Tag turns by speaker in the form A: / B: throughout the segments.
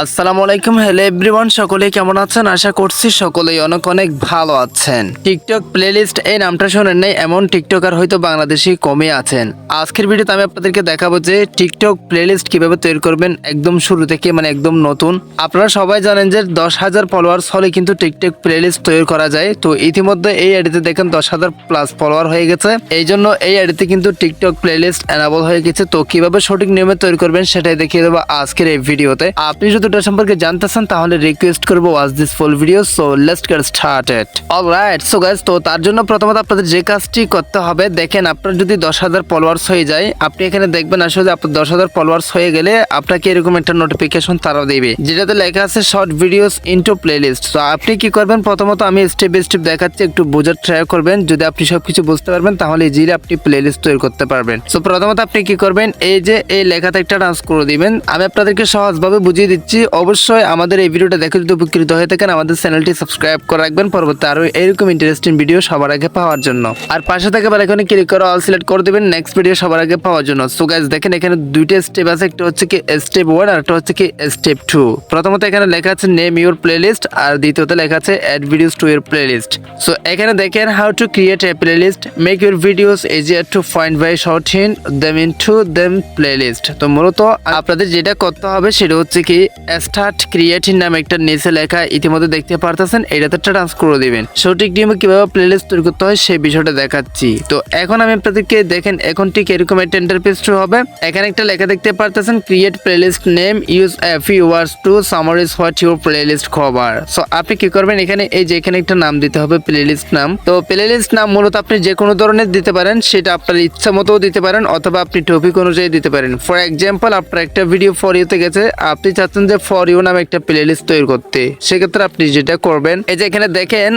A: আসসালামু আলাইকুম, hello everyone, সকলে কেমন আছেন? আশা করছি সকলেই অনেক অনেক ভালো আছেন। টিকটক প্লেলিস্ট এই নামটা শোনেন নাই এমন টিকটকার হয়তো বাংলাদেশি কমই আছেন। আজকের ভিডিওতে আমি আপনাদেরকে দেখাবো যে টিকটক প্লেলিস্ট কিভাবে তৈরি করবেন একদম শুরু থেকে, মানে একদম নতুন। আপনারা সবাই জানেন যে 10,000 ফলোয়ার্স হলে কিন্তু টিকটক প্লেলিস্ট তৈরি করা যায়। তো ইতিমধ্যে এই আইডিতে দেখেন 10,000 প্লাস ফলোয়ার হয়ে গেছে। এই জন্য এই আইডিতে কিন্তু টিকটক প্লেলিস্ট এনাবল হয়ে গেছে। তো কিভাবে সঠিক নিয়মে তৈরি করবেন সেটাই দেখিয়ে দেবো আজকের এই ভিডিওতে। আপনি যদি এটা সম্পর্কে জানতে চান তাহলে রিকোয়েস্ট করবো watch this full video. So let's get started. Alright, so guys, তো তার জন্য প্রথমত আপনাদের যে কাজটি করতে হবে, দেখেন আপনার যদি 10,000 ফলোয়ার্স হয়ে যায়, আপনি এখানে দেখবেন আসলে আপনার 10,000 ফলোয়ার্স হয়ে গেলে আপনাকে এরকম একটা নোটিফিকেশন তারা দেবে, যেটাতে লেখা আছে শর্ট ভিডিওস ইনটু প্লেলিস্ট। তো আপনি কি করবেন, প্রথমত আমি স্টেপ বাই স্টেপ দেখাচ্ছি, একটু বোঝার ট্রাই করবেন। যদি আপনি সবকিছু বুঝতে পারবেন তাহলে ইজিলি আপনি প্লেলিস্ট তৈরি করতে পারবেন। সো প্রথমত আপনি কি করবেন, এই যে এই লেখাতে একটা টাচ করে দিবেন। আমি আপনাদেরকে সহজভাবে বুঝিয়ে দিচ্ছি। অবশ্যই আমাদের এই ভিডিওটা দেখে যদি উপকৃত হয়ে থাকেন আমাদের চ্যানেলটি সাবস্ক্রাইব করে রাখবেন পরবর্তী আরো এরকম ইন্টারেস্টিং ভিডিও সবার আগে পাওয়ার জন্য। আর পাশে থাকা বেল আইকনে ক্লিক করে অল সিলেক্ট করে দিবেন নেক্সট ভিডিও সবার আগে পাওয়ার জন্য। সো গাইস দেখেন এখানে দুইটা স্টেপ আছে, একটা হচ্ছে কি স্টেপ 1 আর একটা হচ্ছে কি স্টেপ 2। প্রথমত এখানে লেখা আছে নেম ইউর প্লেলিস্ট আর দ্বিতীয়তে লেখা আছে add videos to your playlist. So এখানে দেখেন how to create a playlist, make your videos easier to find by sorting them into them playlist. তো মূলত আপনাদের যেটা করতে হবে সেটা হচ্ছে কি স্টার্ট ক্রিয়েটিং নামে একটা নিচে লেখা ইতিমধ্যে দেখতে পারতেছেন, এটাতে ট্রান্স করে দিবেন। সঠিক নিয়মে কিভাবে প্লেলিস্ট তৈরি করতে হয় সেই বিষয়টা দেখাচ্ছি। তো এখন আমি আপনাদেরকে দেখেন এখন ঠিক এরকম একটা ইন্টারফেস হবে। এখানে একটা লেখা দেখতে পারতেছেন create playlist name, use a few words to summarise what your playlist cover. So আপনি কি করবেন, এখানে এই যে এখানে একটা নাম দিতে হবে প্লেলিস্ট নাম। তো প্লেলিস্ট নাম মূলত আপনি যে কোনো ধরনের দিতে পারেন, সেটা আপনার ইচ্ছা মতো দিতে পারেন অথবা আপনি টপিক অনুযায়ী দিতে পারেন। ফর এক্সাম্পল আপনার একটা ভিডিও ফর ইউতে গেছে, আপনি চাচ্ছেন যে ফর ইউ নামে একটা প্লেলিস্ট তৈরি করতে, সেক্ষেত্রে আপনি যেটা করবেন এই যে এখানে দেখেন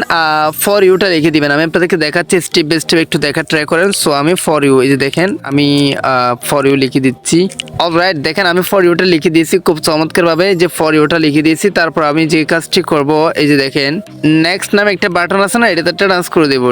A: ফর ইউটা লিখে দিবেন। আমি আপনাদেরকে দেখাচ্ছি স্টেপ বাই স্টেপ, একটু দেখা ট্রাই করেন। সো আমি ফর ইউ, এই যে দেখেন আমি ফর ইউ লিখে দিচ্ছি। অলরাইট, দেখেন আমি ফর ইউটা লিখে দিয়েছি খুব চমৎকার ভাবে, যে ফর ইউটা লিখে দিয়েছি। তারপর আমি যে কাজটি করব, এই যে দেখেন নেক্সট নামে একটা বাটন আছে না, এটাতে টাচ করে দেবো।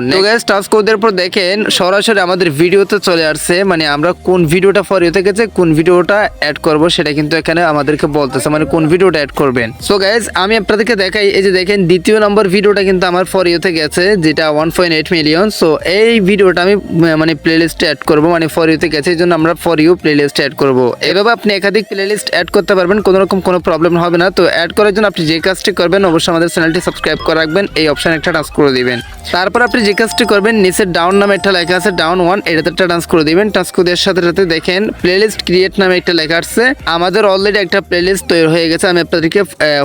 A: টাচ করে দেওয়ার পর দেখেন সরাসরি আমাদের ভিডিওতে চলে আসছে, মানে আমরা কোন ভিডিওটা ফর ইউতে গেছে কোন ভিডিওটা অ্যাড করব সেটা কিন্তু এখানে আমাদেরকে বলতেছে, মানে কোন ভিডিওটা অ্যাড করবেন। সো গাইজ আমি আপনাদেরকে দেখাই, এই যে দেখেন দ্বিতীয় নম্বর ভিডিওটা কিন্তু আমার ফর ইউতে গেছে, যেটা 1.8 মিলিয়ন। সো এই ভিডিওটা আমি মানে প্লেলিস্টে অ্যাড করব, মানে ফর ইউতে গেছে এই জন্য আমরা ফর ইউ প্লেলিস্টে অ্যাড করব। এভাবে আপনি একাধিক প্লেলিস্ট অ্যাড করতে পারবেন, কোনো রকম কোনো প্রবলেম হবে না। তো অ্যাড করার জন্য আপনি যে কাজটি করবেন, অবশ্যই আমাদের চ্যানেলটি সাবস্ক্রাইব করে রাখবেন, এই অপশন একটা টাচ করে দিবেন। তারপর আপনি যে কাজটি করবেন, নিচে ডাউন নামে একটা লেখা আছে ডাউন 1, এটাতে একটা টাচ করে দিবেন। টাচ করে দেওয়ার সাথে সাথে দেখেন প্লেলিস্ট ক্রিয়েট নামে একটা লেখা আসছে। আমাদের অলরেডি একটা প্লেলিস্ট তৈরি হয়ে গেছে, আমি আপনাদেরকে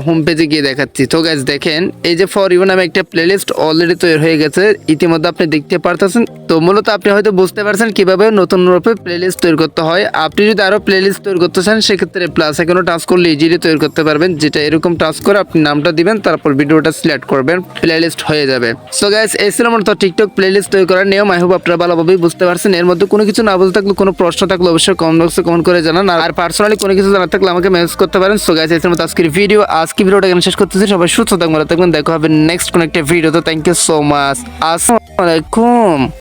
A: হোম পেজে গিয়ে দেখাচ্ছি। তো গাইজ দেখেন এই যে ফর ইউ নামে একটা প্লেলিস্ট অলরেডি তৈরি হয়ে গেছে, ইতিমধ্যে আপনি দেখতে পারতেছেন। তো মূলত আপনি হয়তো বুঝতে পারছেন কিভাবে নতুন রূপে প্লেলিস্ট তৈরি করতে হয়। আপনি যদি আরো প্লেলিস্ট তৈরি করতে চান সেক্ষেত্রে প্লাস এখানে টাচ করলে ইজিলি তৈরি করতে পারবেন, যেটা এরকম টাচ করে আপনি নামটা দিবেন, তারপর ভিডিওটা সিলেক্ট করবেন, প্লেলিস্ট হয়ে যাবে। সো গাইজ এই ছিল মূলত টিকটক প্লেলিস্ট তৈরি করার নিয়ম। আই হোপ আপনারা ভালোভাবেই বুঝতে পারছেন। এর মধ্যে কোনো কিছু না বুঝতে থাকলে, কোনো প্রশ্ন থাকলে অবশ্যই কমেন্ট বক্সে কমেন্ট করে জানান। আর পার্সোনালি কোনো কিছু জানার থাকলে আমাকে মেসেজ করতে পারেন। সো গাইজ এই ছিল মতো আজকের ভিডিওটা এখানে শেষ করতেছি। সবাই সুস্থ থাকবেন, ভালো থাকবেন, দেখা হবে নেক্সট কোনো একটা ভিডিওতে। Thank you so much. আসসালামু আলাইকুম।